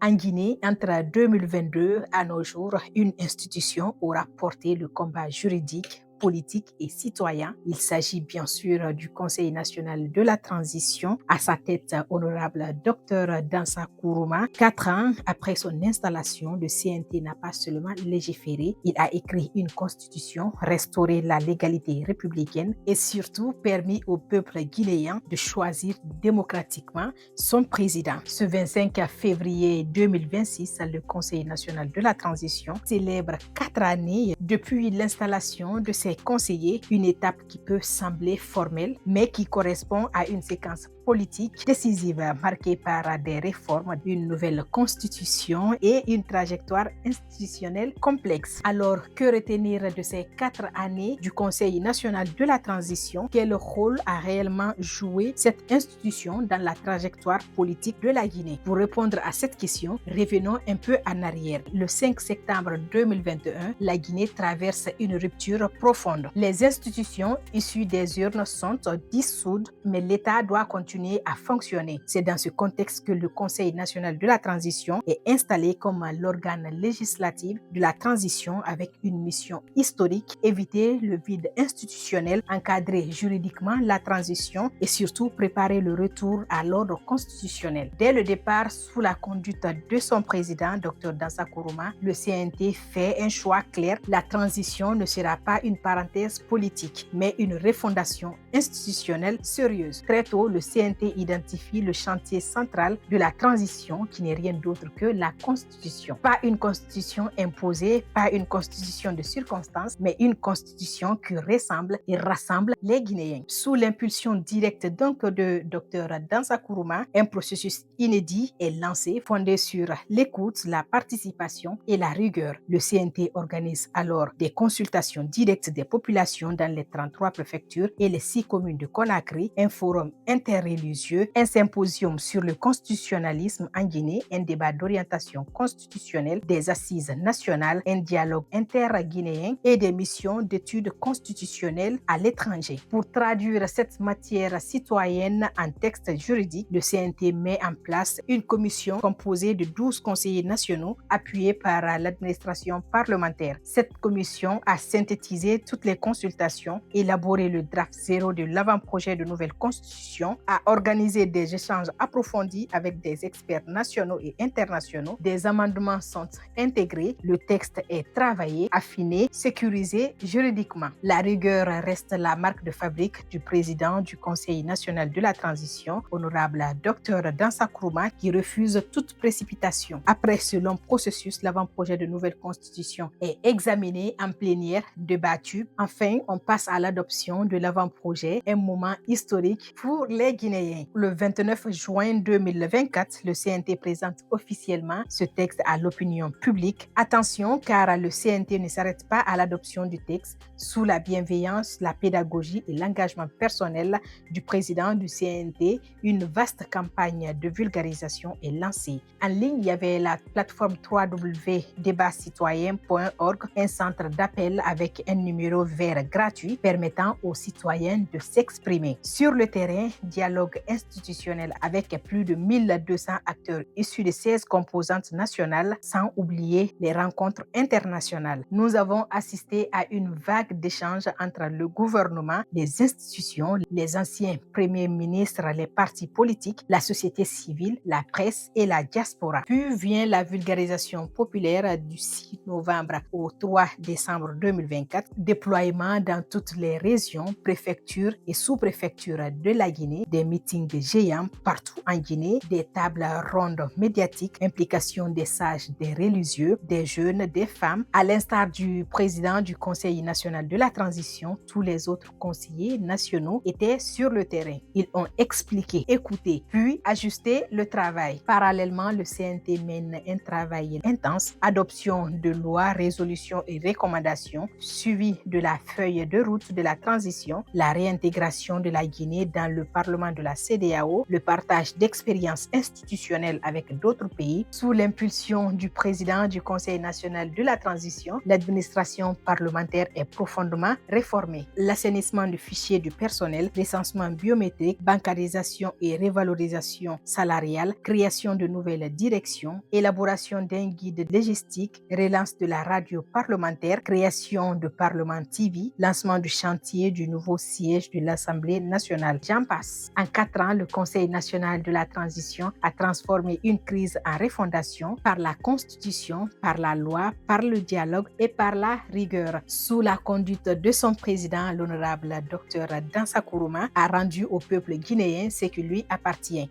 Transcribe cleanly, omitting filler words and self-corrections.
En Guinée, entre 2022 à nos jours, une institution aura porté le combat juridique, politique et citoyen. Il s'agit bien sûr du Conseil national de la transition, à sa tête honorable Dr Dansa Kourouma. 4 ans après son installation, le CNT n'a pas seulement légiféré, il a écrit une constitution, restauré la légalité républicaine et surtout permis au peuple guinéen de choisir démocratiquement son président. Ce 25 février 2026, le Conseil national de la transition célèbre 4 années depuis l'installation de ses conseillers, une étape qui peut sembler formelle, mais qui correspond à une séquence politique décisive marquée par des réformes, une nouvelle constitution et une trajectoire institutionnelle complexe. Alors, que retenir de ces 4 années du Conseil national de la transition? Quel rôle a réellement joué cette institution dans la trajectoire politique de la Guinée? Pour répondre à cette question, revenons un peu en arrière. Le 5 septembre 2021, la Guinée traverse une rupture profonde. Les institutions issues des urnes sont dissoutes, mais l'État doit continuer à fonctionner. C'est dans ce contexte que le Conseil national de la transition est installé comme l'organe législatif de la transition avec une mission historique, éviter le vide institutionnel, encadrer juridiquement la transition et surtout préparer le retour à l'ordre constitutionnel. Dès le départ, sous la conduite de son président, Dr Dansa Kourouma, le CNT fait un choix clair. La transition ne sera pas une parenthèse politique, mais une refondation institutionnelle sérieuse. Très tôt, le CNT identifie le chantier central de la transition qui n'est rien d'autre que la constitution. Pas une constitution imposée, pas une constitution de circonstance, mais une constitution qui ressemble et rassemble les Guinéens. Sous l'impulsion directe donc de Dr Dansa Kourouma, un processus inédit est lancé, fondé sur l'écoute, la participation et la rigueur. Le CNT organise alors des consultations directes des populations dans les 33 préfectures et les 6 communes de Conakry, un forum interreligieux, un symposium sur le constitutionnalisme en Guinée, un débat d'orientation constitutionnelle, des assises nationales, un dialogue inter-guinéen et des missions d'études constitutionnelles à l'étranger. Pour traduire cette matière citoyenne en texte juridique, le CNT met en place une commission composée de 12 conseillers nationaux appuyés par l'administration parlementaire. Cette commission a synthétisé toutes les consultations, élaboré le draft 0 de l'avant-projet de nouvelle constitution, a organisé des échanges approfondis avec des experts nationaux et internationaux. Des amendements sont intégrés, le texte est travaillé, affiné, sécurisé juridiquement. La rigueur reste la marque de fabrique du président du Conseil national de la transition, honorable Dr Dansa Kourouma, qui refuse toute précipitation. Après ce long processus, l'avant-projet de nouvelle constitution est examiné en plénière, débattu. Enfin, on passe à l'adoption de l'avant-projet, un moment historique pour les Guinéens. Le 29 juin 2024, le CNT présente officiellement ce texte à l'opinion publique. Attention, car le CNT ne s'arrête pas à l'adoption du texte. Sous la bienveillance, la pédagogie et l'engagement personnel du président du CNT, une vaste campagne de vulgarisation est lancée. En ligne, il y avait la plateforme www.debatcitoyen.org, un centre d'appel avec un numéro vert gratuit permettant aux citoyens de s'exprimer. Sur le terrain, dialogue institutionnel avec plus de 1200 acteurs issus de 16 composantes nationales, sans oublier les rencontres internationales. Nous avons assisté à une vague d'échanges entre le gouvernement, les institutions, les anciens premiers ministres, les partis politiques, la société civile, la presse et la diaspora. Puis vient la vulgarisation populaire du 6 novembre au 3 décembre 2024, déploiement dans toutes les régions, préfectures et sous-préfectures de la Guinée, des meetings géants partout en Guinée, des tables rondes médiatiques, implication des sages, des religieux, des jeunes, des femmes. À l'instar du président du Conseil national de la transition, tous les autres conseillers nationaux étaient sur le terrain. Ils ont expliqué, écouté, puis ajusté le travail. Parallèlement, le CNT mène un travail intense, adoption de lois, résolutions et recommandations, suivi de la feuille de route de la transition, la réintégration de la Guinée dans le Parlement de la CEDEAO, le partage d'expériences institutionnelles avec d'autres pays. Sous l'impulsion du président du Conseil national de la transition, l'administration parlementaire est profondément réformée. L'assainissement du fichier du personnel, recensement biométrique, bancarisation et revalorisation salariale, création de nouvelles directions, élaboration d'un guide légistique, relance de la radio parlementaire, création de Parlement TV, lancement du chantier du nouveau siège de l'Assemblée nationale. J'en passe. En 4 ans, le Conseil national de la transition a transformé une crise en refondation par la Constitution, par la loi, par le dialogue et par la rigueur. Sous la conduite de son président, l'honorable Dr Dansakourouma a rendu au peuple guinéen ce qui lui appartient.